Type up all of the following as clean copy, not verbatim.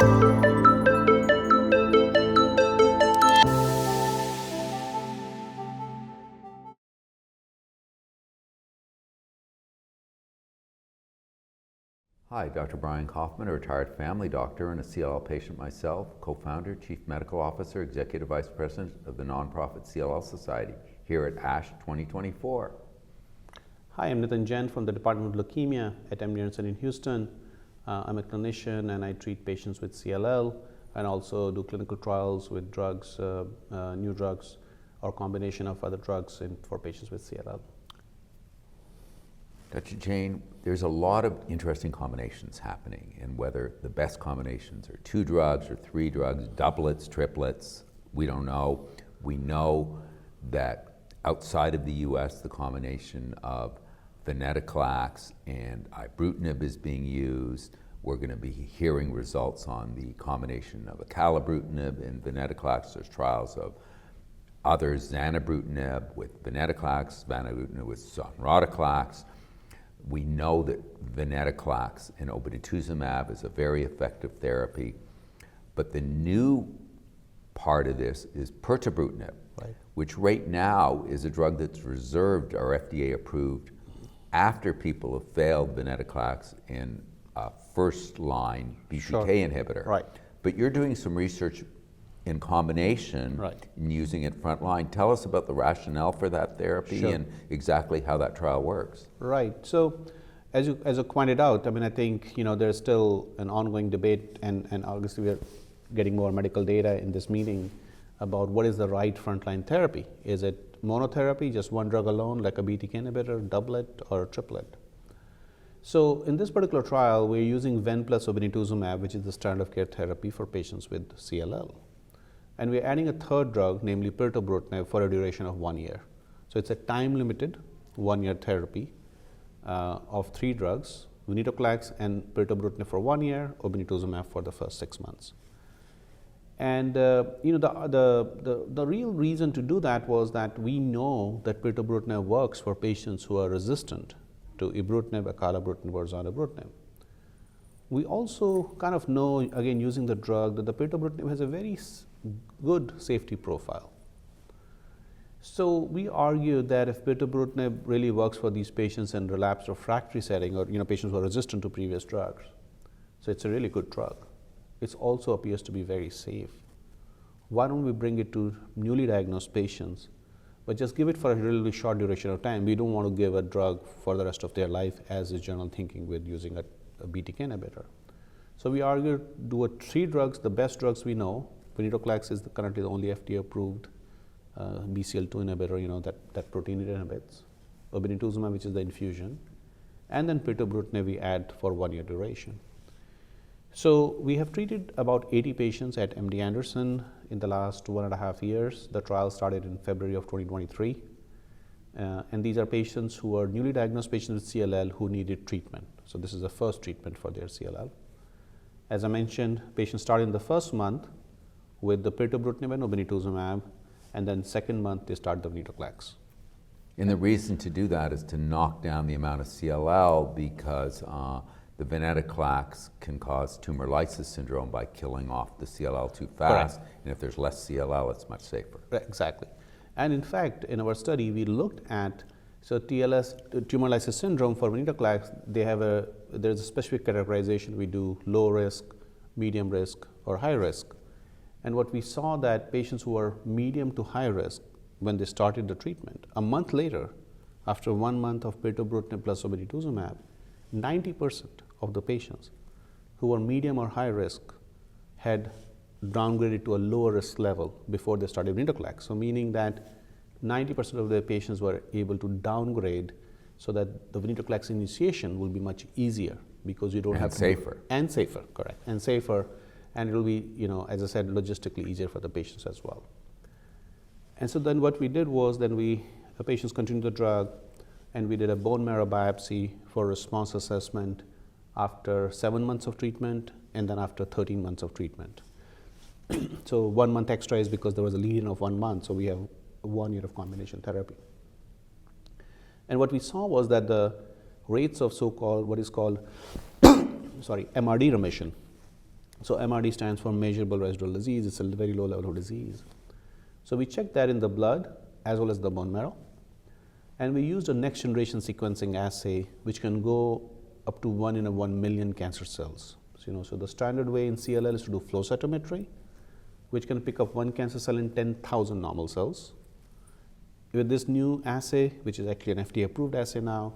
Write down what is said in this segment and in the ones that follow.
Hi, Dr. Brian Kaufman, a retired family doctor and a CLL patient myself, co-founder, chief medical officer, executive vice president of the nonprofit CLL Society here at ASH 2024. Hi, I'm Nitin Jain from the Department of Leukemia at MD Anderson in Houston. I'm a clinician and I treat patients with CLL and also do clinical trials with drugs, new drugs or combination of other drugs for patients with CLL. Dr. Jain, there's a lot of interesting combinations happening, and whether the best combinations are 2 drugs or 3 drugs, doublets, triplets, we don't know. We know that outside of the US, the combination of venetoclax and ibrutinib is being used. We're going to be hearing results on the combination of acalabrutinib and venetoclax. There's trials of others, zanubrutinib with venetoclax, zanubrutinib with sonrotoclax. We know that venetoclax and obinutuzumab is a very effective therapy, but the new part of this is pirtobrutinib, right, which right now is a drug that's reserved or FDA approved after people have failed venetoclax in a first-line BTK inhibitor. Right. But you're doing some research in combination, right, and using it frontline. Tell us about the rationale for that therapy and exactly how that trial works. Right. So, as you pointed out, I mean, I think there's still an ongoing debate, and obviously we are getting more medical data in this meeting about what is the right frontline therapy. Is it monotherapy, just one drug alone, like a BTK inhibitor, doublet, or triplet? So, in this particular trial, we're using ven plus obinutuzumab, which is the standard of care therapy for patients with CLL. And we're adding a third drug, namely pirtobrutinib, for a duration of 1 year. So it's a time-limited 1-year therapy of 3 drugs, venetoclax and pirtobrutinib for 1 year, obinutuzumab for the first 6 months. And the real reason to do that was that we know that pirtobrutinib works for patients who are resistant to ibrutinib, acalabrutinib, or zanubrutinib. We also kind of know, again, using the drug, that the pirtobrutinib has a very good safety profile. So we argue that if pirtobrutinib really works for these patients in relapsed refractory setting, or patients who are resistant to previous drugs, so it's a really good drug. It also appears to be very safe. Why don't we bring it to newly diagnosed patients, but just give it for a really short duration of time? We don't want to give a drug for the rest of their life, as is general thinking with using a BTK inhibitor. So we argue do 3 drugs, the best drugs we know. Venetoclax is currently the only FDA-approved BCL2 inhibitor, that protein it inhibits. Obinutuzumab, which is the infusion, and then pirtobrutinib we add for 1-year duration. So we have treated about 80 patients at MD Anderson in the last 1.5 years. The trial started in February of 2023. And these are patients who are newly diagnosed patients with CLL who needed treatment. So this is the first treatment for their CLL. As I mentioned, patients start in the first month with the pirtobrutinib and obinutuzumab, and then second month they start the venetoclax. And the reason to do that is to knock down the amount of CLL, because the venetoclax can cause tumor lysis syndrome by killing off the CLL too fast. Correct. And if there's less CLL, it's much safer. Exactly. And in fact, in our study, we looked at, so TLS, tumor lysis syndrome for venetoclax, there's a specific categorization. We do low risk, medium risk, or high risk. And what we saw that patients who are medium to high risk, when they started the treatment, a month later, after 1 month of pirtobrutinib plus obinutuzumab, 90% of the patients who were medium or high risk had downgraded to a lower risk level before they started venetoclax. So meaning that 90% of the patients were able to downgrade so that the venetoclax initiation will be much easier, because you don't have to. Safer. And safer, correct. And safer. And it will be, as I said, logistically easier for the patients as well. And so then what we did was, the patients continued the drug, and we did a bone marrow biopsy for response assessment after 7 months of treatment, and then after 13 months of treatment. So 1 month extra is because there was a lead-in of 1 month, so we have 1 year of combination therapy. And what we saw was that the rates of so-called, what is called, MRD remission, So MRD stands for measurable residual disease. It's a very low level of disease. So we checked that in the blood as well as the bone marrow. And we used a next generation sequencing assay which can go up to 1 in a 1 million cancer cells. So the standard way in CLL is to do flow cytometry, which can pick up one cancer cell in 10,000 normal cells. With this new assay, which is actually an FDA approved assay now,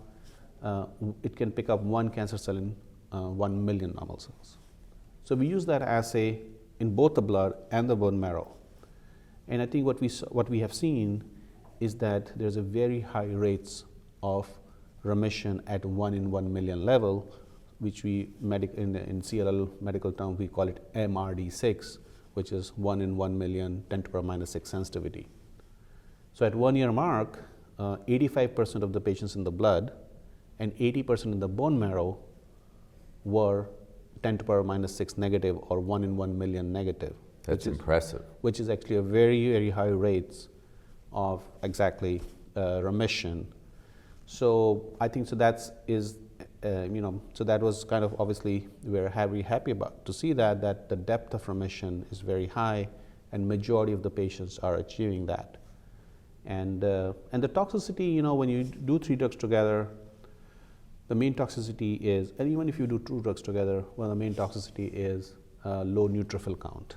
it can pick up one cancer cell in 1 million normal cells. So we use that assay in both the blood and the bone marrow. And I think what we have seen is that there's a very high rates of remission at 1 in 1 million level, which we in CLL medical term we call it MRD6, which is 1 in 1 million 10 to the power minus 6 sensitivity. So at 1 year mark, 85% of the patients in the blood and 80% in the bone marrow were 10 to the power minus 6 negative or 1 in 1 million negative. That's impressive. Which is actually a very, very high rates of exactly remission. So I think so so that was kind of obviously we're very happy about to see that the depth of remission is very high and majority of the patients are achieving that. And the toxicity, when you do 3 drugs together, the main toxicity is, and even if you do 2 drugs together, well, the main toxicity is low neutrophil count,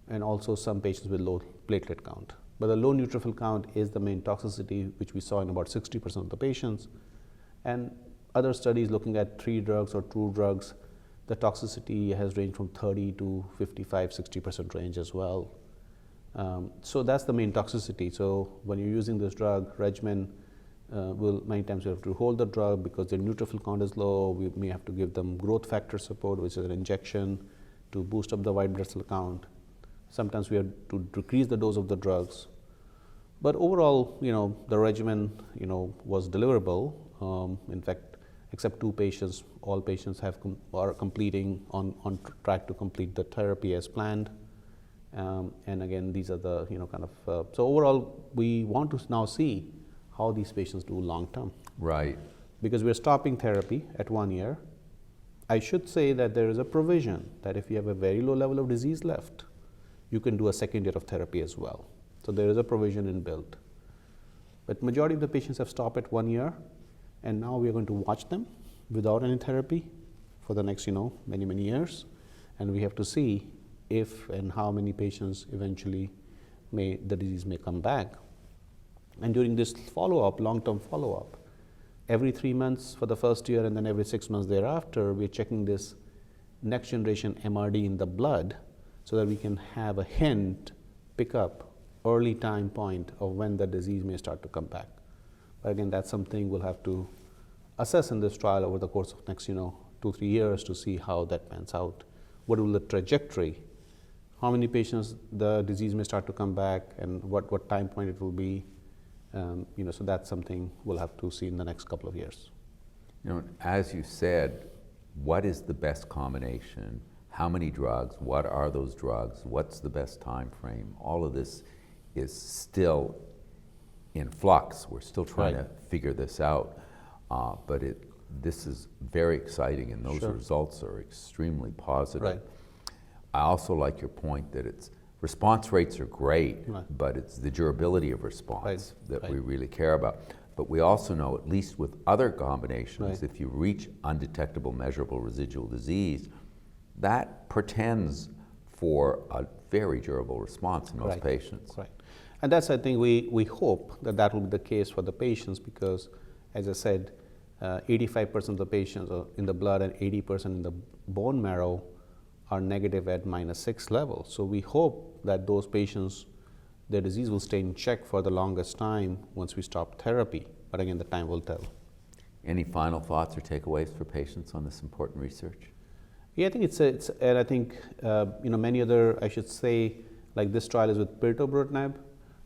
and also some patients with low platelet count. But the low neutrophil count is the main toxicity, which we saw in about 60% of the patients. And other studies looking at 3 drugs or 2 drugs, the toxicity has ranged from 30 to 55, 60% range as well. So that's the main toxicity. So when you're using this drug regimen, many times you have to hold the drug because their neutrophil count is low. We may have to give them growth factor support, which is an injection to boost up the white blood cell count. Sometimes we have to decrease the dose of the drugs. But overall, the regimen, was deliverable. In fact, except 2 patients, all patients are completing on track to complete the therapy as planned. And again, these are the, so overall, we want to now see how these patients do long term. Right. Because we're stopping therapy at 1 year. I should say that there is a provision that if you have a very low level of disease left, you can do a second year of therapy as well. So there is a provision inbuilt. But majority of the patients have stopped at 1 year, and now we are going to watch them without any therapy for the next, many, many years. And we have to see if and how many patients eventually the disease may come back. And during this follow-up, long-term follow-up, every 3 months for the first year and then every 6 months thereafter, we're checking this next generation MRD in the blood so that we can have a hint, pick up early time point of when the disease may start to come back. But again, that's something we'll have to assess in this trial over the course of next, 2-3 years to see how that pans out. What will the trajectory, how many patients the disease may start to come back, and what time point it will be. So that's something we'll have to see in the next couple of years. As you said, what is the best combination? How many drugs? What are those drugs? What's the best time frame? All of this is still in flux. We're still trying to figure this out, but this is very exciting, and those results are extremely positive. Right. I also like your point that response rates are great, but it's the durability of response that we really care about. But we also know, at least with other combinations, if you reach undetectable measurable residual disease, that portends for a very durable response in most patients. Right. And that's, I think, we hope that will be the case for the patients because, as I said, 85% of the patients in the blood and 80% in the bone marrow are negative at -6 level. So we hope that those patients, their disease will stay in check for the longest time once we stop therapy. But again, the time will tell. Any final thoughts or takeaways for patients on this important research? Yeah, I think and I think many other, I should say, like this trial is with Pirtobrutinib,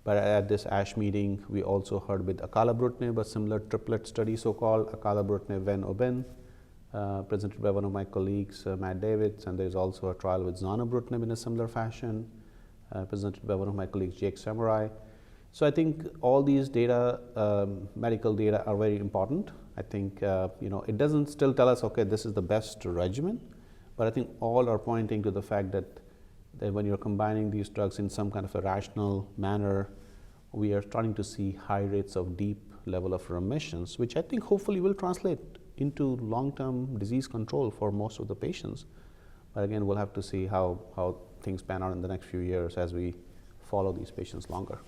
but at this ASH meeting, we also heard with Acalabrutinib, a similar triplet study, so-called Acalabrutinib-Venetoclax-Obinutuzumab, presented by one of my colleagues, Matt Davids, and there's also a trial with Zanubrutinib in a similar fashion, presented by one of my colleagues, Jake Samurai. So I think all these data, medical data, are very important. I think it doesn't still tell us, okay, this is the best regimen, But I think all are pointing to the fact that when you're combining these drugs in some kind of a rational manner, we are starting to see high rates of deep level of remissions, which I think hopefully will translate into long-term disease control for most of the patients. But again, we'll have to see how things pan out in the next few years as we follow these patients longer.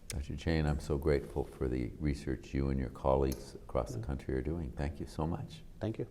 Dr. Jain, I'm so grateful for the research you and your colleagues across the country are doing. Thank you so much. Thank you.